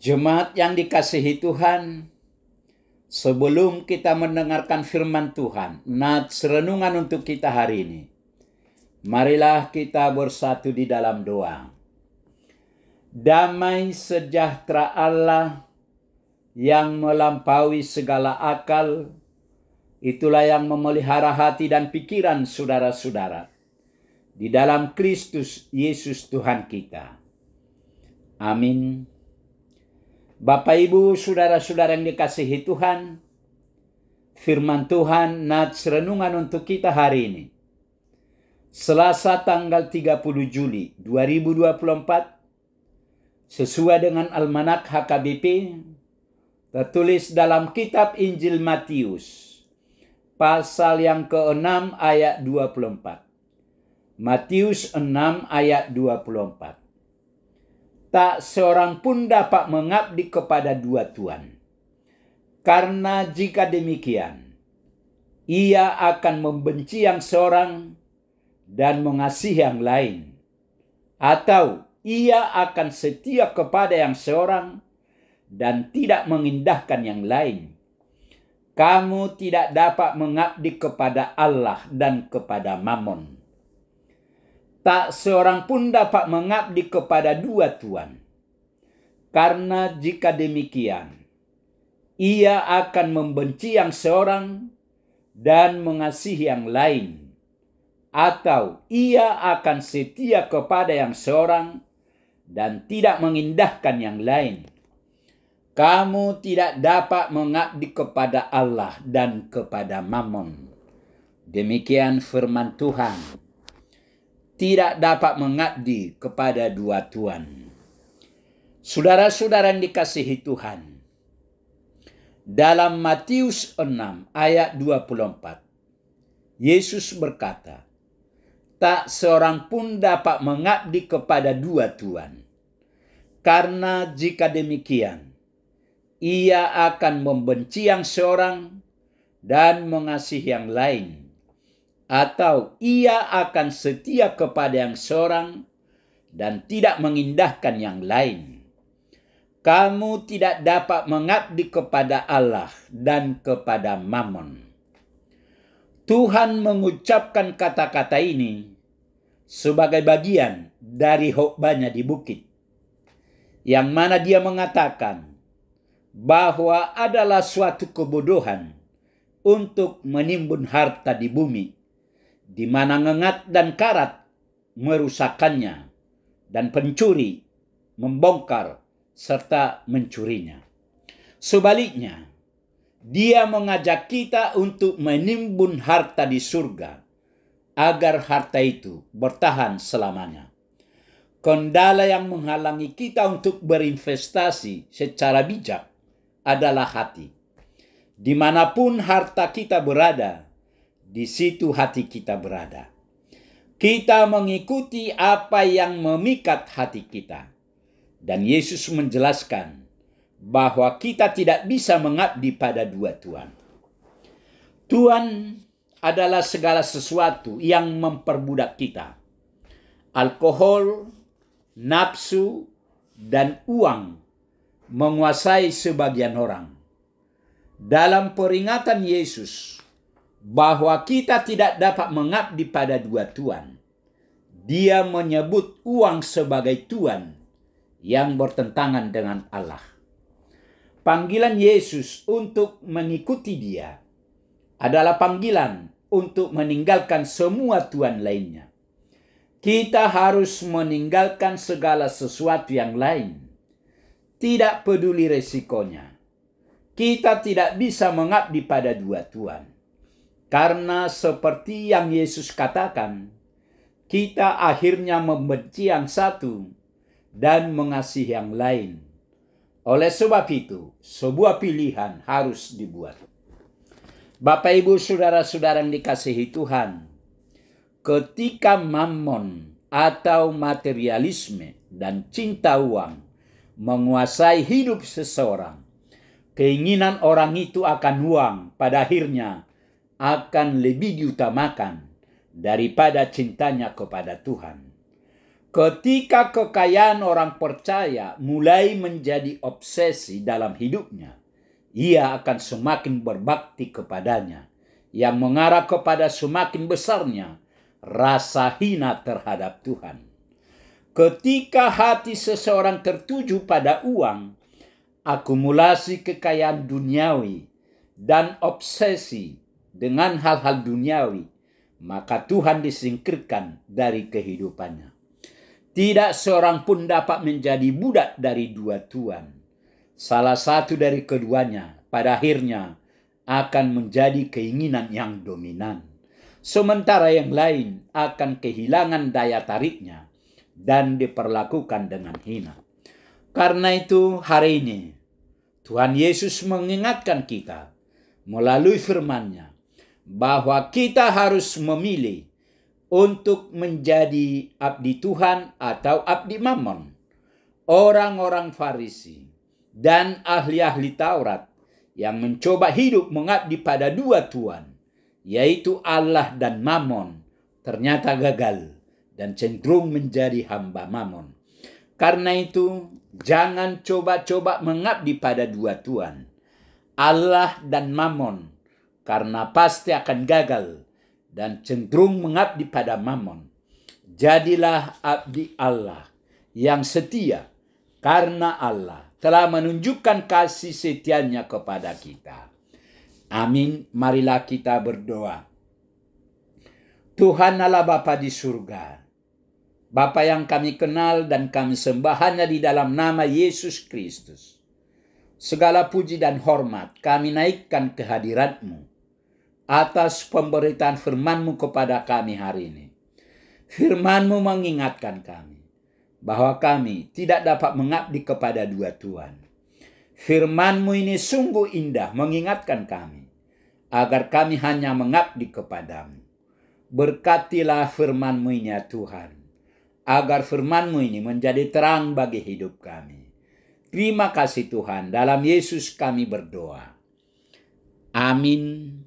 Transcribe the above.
Jemaat yang dikasihi Tuhan, sebelum kita mendengarkan firman Tuhan, nats renungan untuk kita hari ini, marilah kita bersatu di dalam doa. Damai sejahtera Allah yang melampaui segala akal, itulah yang memelihara hati dan pikiran saudara-saudara di dalam Kristus Yesus Tuhan kita. Amin. Bapak, Ibu, saudara-saudara yang dikasihi Tuhan, firman Tuhan nats renungan untuk kita hari ini, Selasa tanggal 30 Juli 2024, sesuai dengan Almanak HKBP, tertulis dalam kitab Injil Matius, pasal yang ke-6 ayat 24. Matius 6 ayat 24. Tak seorang pun dapat mengabdi kepada dua tuan. Karena jika demikian, ia akan membenci yang seorang dan mengasihi yang lain. Atau ia akan setia kepada yang seorang dan tidak mengindahkan yang lain. Kamu tidak dapat mengabdi kepada Allah dan kepada Mammon. Tak seorang pun dapat mengabdi kepada dua tuan. Karena jika demikian, ia akan membenci yang seorang dan mengasihi yang lain. Atau ia akan setia kepada yang seorang dan tidak mengindahkan yang lain. Kamu tidak dapat mengabdi kepada Allah dan kepada Mammon. Demikian firman Tuhan. Tidak dapat mengabdi kepada dua tuan. Saudara-saudara yang dikasihi Tuhan, dalam Matius 6 ayat 24, Yesus berkata, tak seorang pun dapat mengabdi kepada dua tuan. Karena jika demikian, ia akan membenci yang seorang dan mengasihi yang lain. Atau ia akan setia kepada yang seorang dan tidak mengindahkan yang lain. Kamu tidak dapat mengabdi kepada Allah dan kepada Mammon. Tuhan mengucapkan kata-kata ini sebagai bagian dari khotbahnya di bukit, yang mana dia mengatakan bahwa adalah suatu kebodohan untuk menimbun harta di bumi, di mana ngengat dan karat merusakkannya, dan pencuri membongkar serta mencurinya. Sebaliknya, dia mengajak kita untuk menimbun harta di surga, agar harta itu bertahan selamanya. Kendala yang menghalangi kita untuk berinvestasi secara bijak adalah hati. Dimanapun harta kita berada, di situ hati kita berada. Kita mengikuti apa yang memikat hati kita. Dan Yesus menjelaskan bahwa kita tidak bisa mengabdi pada dua tuan. Tuan adalah segala sesuatu yang memperbudak kita. Alkohol, nafsu, dan uang menguasai sebagian orang. Dalam peringatan Yesus bahwa kita tidak dapat mengabdi pada dua tuan, dia menyebut uang sebagai tuan yang bertentangan dengan Allah. Panggilan Yesus untuk mengikuti dia adalah panggilan untuk meninggalkan semua tuan lainnya. Kita harus meninggalkan segala sesuatu yang lain. Tidak peduli resikonya. Kita tidak bisa mengabdi pada dua tuan. Karena seperti yang Yesus katakan, kita akhirnya membenci yang satu dan mengasihi yang lain. Oleh sebab itu, sebuah pilihan harus dibuat. Bapak, Ibu, saudara-saudara yang dikasihi Tuhan, ketika Mammon atau materialisme dan cinta uang menguasai hidup seseorang, keinginan orang itu akan uang pada akhirnya akan lebih diutamakan daripada cintanya kepada Tuhan. Ketika kekayaan orang percaya mulai menjadi obsesi dalam hidupnya, ia akan semakin berbakti kepadanya, yang mengarah kepada semakin besarnya rasa hina terhadap Tuhan. Ketika hati seseorang tertuju pada uang, akumulasi kekayaan duniawi, dan obsesi dengan hal-hal duniawi, maka Tuhan disingkirkan dari kehidupannya. Tidak seorang pun dapat menjadi budak dari dua tuan. Salah satu dari keduanya pada akhirnya akan menjadi keinginan yang dominan. Sementara yang lain akan kehilangan daya tariknya dan diperlakukan dengan hina. Karena itu hari ini Tuhan Yesus mengingatkan kita melalui firman-Nya bahwa kita harus memilih untuk menjadi abdi Tuhan atau abdi Mammon. Orang-orang Farisi dan ahli-ahli Taurat yang mencoba hidup mengabdi pada dua tuan, yaitu Allah dan Mammon, ternyata gagal dan cenderung menjadi hamba Mammon. Karena itu, jangan coba-coba mengabdi pada dua tuan, Allah dan Mammon, karena pasti akan gagal dan cenderung mengabdi pada Mammon. Jadilah abdi Allah yang setia, karena Allah telah menunjukkan kasih setianya kepada kita. Amin. Marilah kita berdoa. Tuhan Allah Bapa di surga, Bapa yang kami kenal dan kami sembah hanya di dalam nama Yesus Kristus. Segala puji dan hormat kami naikkan kehadirat-Mu atas pemberitaan firman-Mu kepada kami hari ini. Firman-Mu mengingatkan kami bahwa kami tidak dapat mengabdi kepada dua tuan. Firman-Mu ini sungguh indah mengingatkan kami agar kami hanya mengabdi kepadamu. Berkatilah firman-Mu ini ya Tuhan, agar firman-Mu ini menjadi terang bagi hidup kami. Terima kasih Tuhan, dalam Yesus kami berdoa. Amin.